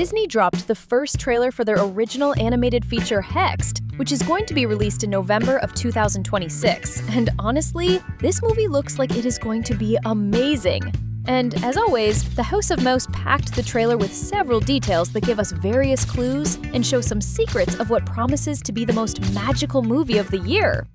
Disney dropped the first trailer for their original animated feature HEXED, which is going to be released in November of 2026. And honestly, this movie looks like it is going to be amazing. And as always, the House of Mouse packed the trailer with several details that give us various clues and show some secrets of what promises to be the most magical movie of the year.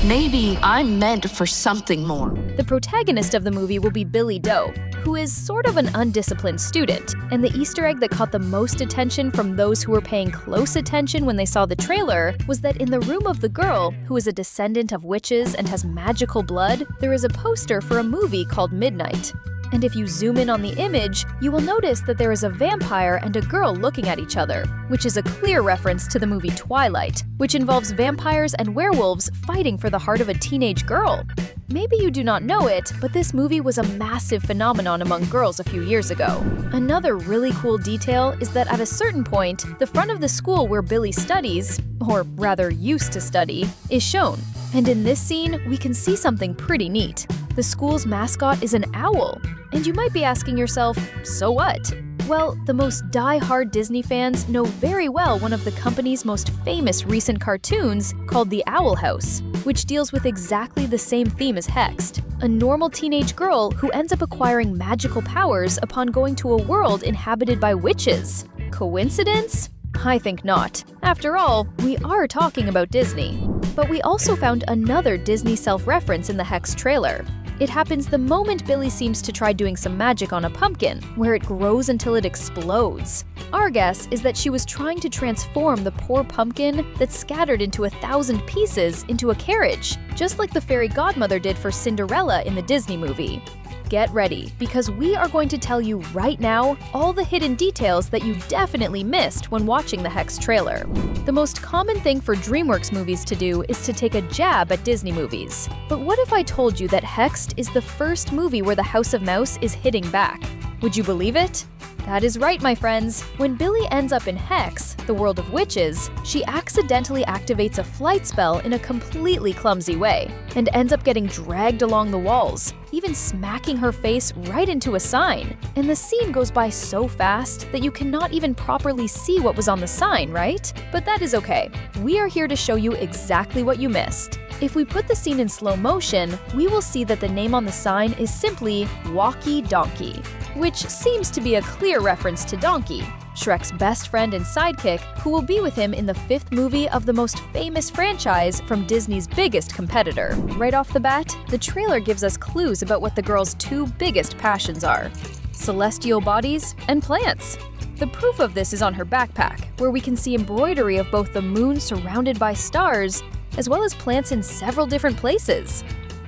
Maybe I'm meant for something more. The protagonist of the movie will be Billy Doe, who is sort of an undisciplined student, and the Easter egg that caught the most attention from those who were paying close attention when they saw the trailer was that in the room of the girl, who is a descendant of witches and has magical blood, there is a poster for a movie called Midnight. And if you zoom in on the image, you will notice that there is a vampire and a girl looking at each other, which is a clear reference to the movie Twilight, which involves vampires and werewolves fighting for the heart of a teenage girl. Maybe you do not know it, but this movie was a massive phenomenon among girls a few years ago. Another really cool detail is that at a certain point, the front of the school where Billy studies, or rather used to study, is shown. And in this scene, we can see something pretty neat. The school's mascot is an owl. And you might be asking yourself, so what? Well, the most die-hard Disney fans know very well one of the company's most famous recent cartoons called The Owl House, which deals with exactly the same theme as HEXED, a normal teenage girl who ends up acquiring magical powers upon going to a world inhabited by witches. Coincidence? I think not. After all, we are talking about Disney. But we also found another Disney self-reference in the HEXED trailer. It happens the moment Billy seems to try doing some magic on a pumpkin, where it grows until it explodes. Our guess is that she was trying to transform the poor pumpkin that's scattered into 1,000 pieces into a carriage, just like the fairy godmother did for Cinderella in the Disney movie. Get ready, because we are going to tell you right now all the hidden details that you definitely missed when watching the HEXED trailer. The most common thing for DreamWorks movies to do is to take a jab at Disney movies. But what if I told you that HEXED is the first movie where the House of Mouse is hitting back? Would you believe it? That is right, my friends. When Billy ends up in Hex, the world of witches, she accidentally activates a flight spell in a completely clumsy way, and ends up getting dragged along the walls, even smacking her face right into a sign. And the scene goes by so fast that you cannot even properly see what was on the sign, right? But that is okay. We are here to show you exactly what you missed. If we put the scene in slow motion, we will see that the name on the sign is simply Walkie Donkey, which seems to be a clear reference to Donkey, Shrek's best friend and sidekick, who will be with him in the 5th movie of the most famous franchise from Disney's biggest competitor. Right off the bat, the trailer gives us clues about what the girl's 2 biggest passions are: celestial bodies and plants. The proof of this is on her backpack, where we can see embroidery of both the moon surrounded by stars, as well as plants in several different places.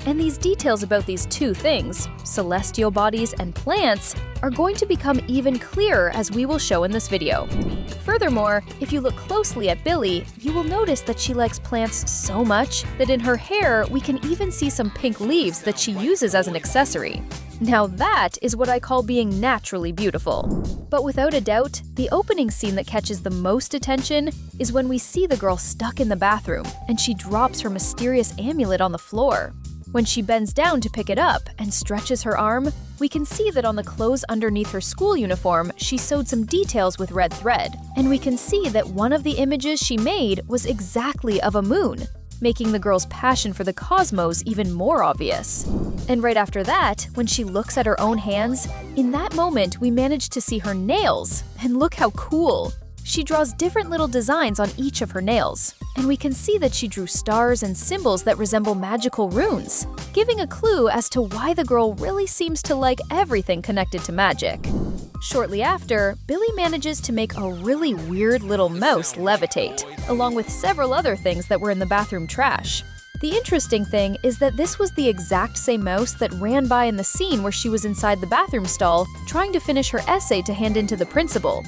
And these details about these 2 things, celestial bodies and plants, are going to become even clearer as we will show in this video. Furthermore, if you look closely at Billy, you will notice that she likes plants so much that in her hair we can even see some pink leaves that she uses as an accessory. Now that is what I call being naturally beautiful. But without a doubt, the opening scene that catches the most attention is when we see the girl stuck in the bathroom and she drops her mysterious amulet on the floor. When she bends down to pick it up and stretches her arm, we can see that on the clothes underneath her school uniform, she sewed some details with red thread. And we can see that one of the images she made was exactly of a moon, making the girl's passion for the cosmos even more obvious. And right after that, when she looks at her own hands, in that moment we manage to see her nails. And look how cool! She draws different little designs on each of her nails, and we can see that she drew stars and symbols that resemble magical runes, giving a clue as to why the girl really seems to like everything connected to magic. Shortly after, Billy manages to make a really weird little mouse levitate, along with several other things that were in the bathroom trash. The interesting thing is that this was the exact same mouse that ran by in the scene where she was inside the bathroom stall trying to finish her essay to hand in to the principal.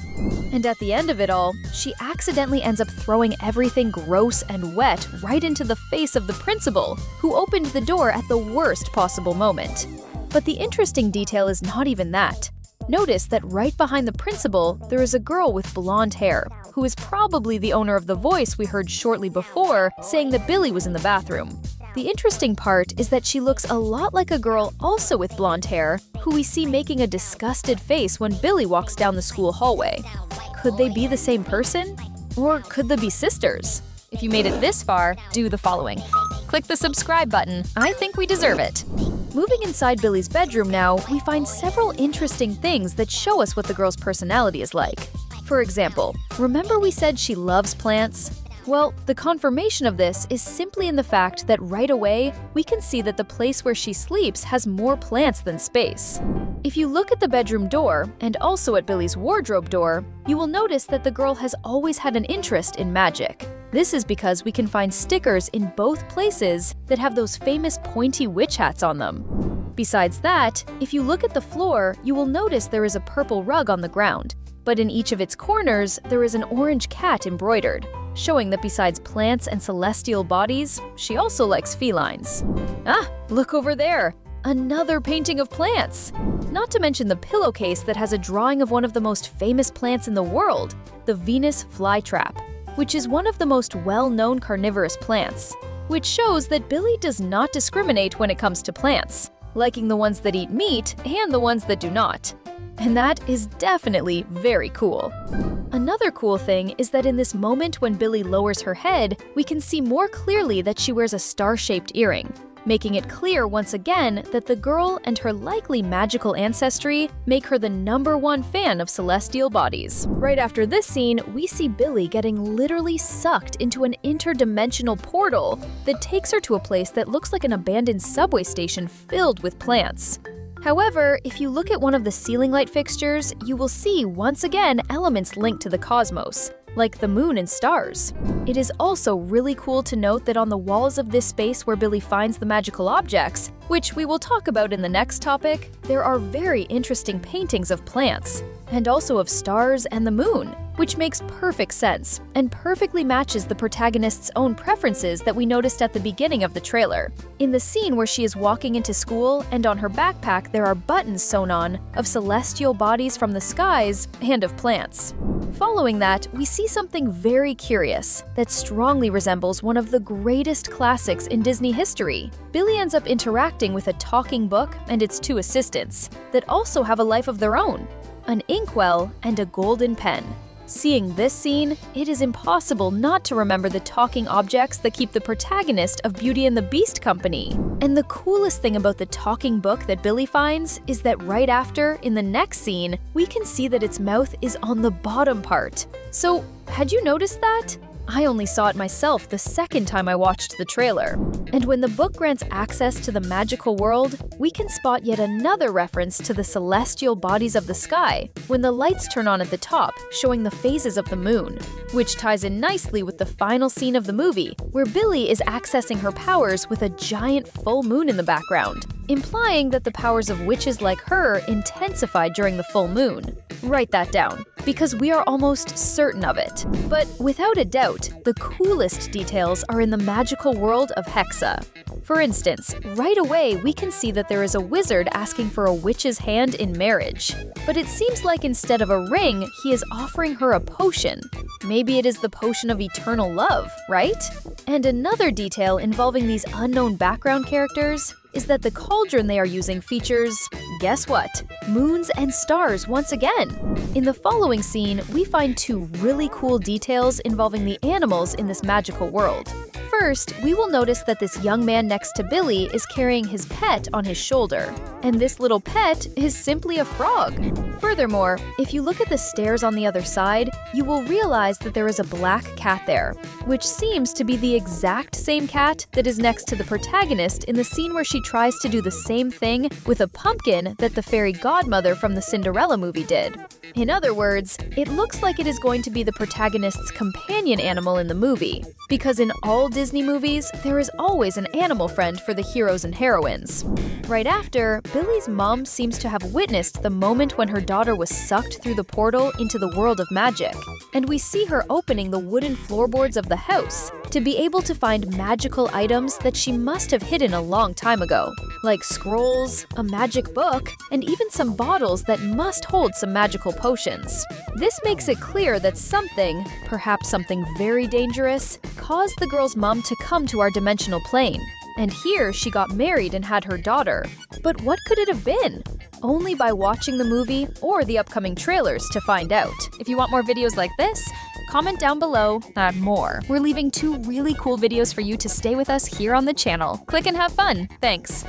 And at the end of it all, she accidentally ends up throwing everything gross and wet right into the face of the principal, who opened the door at the worst possible moment. But the interesting detail is not even that. Notice that right behind the principal, there is a girl with blonde hair, who is probably the owner of the voice we heard shortly before saying that Billy was in the bathroom. The interesting part is that she looks a lot like a girl also with blonde hair, who we see making a disgusted face when Billy walks down the school hallway. Could they be the same person? Or could they be sisters? If you made it this far, do the following. Click the subscribe button. I think we deserve it. Moving inside Billy's bedroom now, we find several interesting things that show us what the girl's personality is like. For example, remember we said she loves plants? Well, the confirmation of this is simply in the fact that right away, we can see that the place where she sleeps has more plants than space. If you look at the bedroom door, and also at Billy's wardrobe door, you will notice that the girl has always had an interest in magic. This is because we can find stickers in both places that have those famous pointy witch hats on them. Besides that, if you look at the floor, you will notice there is a purple rug on the ground, but in each of its corners, there is an orange cat embroidered, showing that besides plants and celestial bodies, she also likes felines. Ah, look over there! Another painting of plants! Not to mention the pillowcase that has a drawing of one of the most famous plants in the world, the Venus flytrap, which is one of the most well-known carnivorous plants, which shows that Billy does not discriminate when it comes to plants, liking the ones that eat meat and the ones that do not. And that is definitely very cool. Another cool thing is that in this moment when Billy lowers her head, we can see more clearly that she wears a star-shaped earring, making it clear once again that the girl and her likely magical ancestry make her the #1 fan of celestial bodies. Right after this scene, we see Billy getting literally sucked into an interdimensional portal that takes her to a place that looks like an abandoned subway station filled with plants. However, if you look at one of the ceiling light fixtures, you will see once again elements linked to the cosmos, like the moon and stars. It is also really cool to note that on the walls of this space where Billy finds the magical objects, which we will talk about in the next topic, there are very interesting paintings of plants, and also of stars and the moon, which makes perfect sense and perfectly matches the protagonist's own preferences that we noticed at the beginning of the trailer. In the scene where she is walking into school and on her backpack there are buttons sewn on of celestial bodies from the skies and of plants. Following that, we see something very curious that strongly resembles one of the greatest classics in Disney history. Billy ends up interacting with a talking book and its 2 assistants that also have a life of their own, an inkwell and a golden pen. Seeing this scene, it is impossible not to remember the talking objects that keep the protagonist of Beauty and the Beast company. And the coolest thing about the talking book that Billy finds is that right after, in the next scene, we can see that its mouth is on the bottom part. So, had you noticed that? I only saw it myself the second time I watched the trailer. And when the book grants access to the magical world, we can spot yet another reference to the celestial bodies of the sky when the lights turn on at the top, showing the phases of the moon, which ties in nicely with the final scene of the movie, where Billy is accessing her powers with a giant full moon in the background, implying that the powers of witches like her intensified during the full moon. Write that down, because we are almost certain of it. But without a doubt, the coolest details are in the magical world of HEXED. For instance, right away we can see that there is a wizard asking for a witch's hand in marriage. But it seems like instead of a ring, he is offering her a potion. Maybe it is the potion of eternal love, right? And another detail involving these unknown background characters is that the cauldron they are using features, guess what? Moons and stars once again. In the following scene, we find 2 really cool details involving the animals in this magical world. First, we will notice that this young man next to Billy is carrying his pet on his shoulder, and this little pet is simply a frog. Furthermore, if you look at the stairs on the other side, you will realize that there is a black cat there, which seems to be the exact same cat that is next to the protagonist in the scene where she tries to do the same thing with a pumpkin that the fairy godmother from the Cinderella movie did. In other words, it looks like it is going to be the protagonist's companion animal in the movie, because in all Disney movies, there is always an animal friend for the heroes and heroines. Right after, Billy's mom seems to have witnessed the moment when her daughter was sucked through the portal into the world of magic, and we see her opening the wooden floorboards of the house to be able to find magical items that she must have hidden a long time ago, like scrolls, a magic book, and even some bottles that must hold some magical potions. This makes it clear that something, perhaps something very dangerous, caused the girl's mom to come to our dimensional plane. And here she got married and had her daughter. But what could it have been? Only by watching the movie or the upcoming trailers to find out. If you want more videos like this, comment down below, add more. We're leaving 2 really cool videos for you to stay with us here on the channel. Click and have fun. Thanks.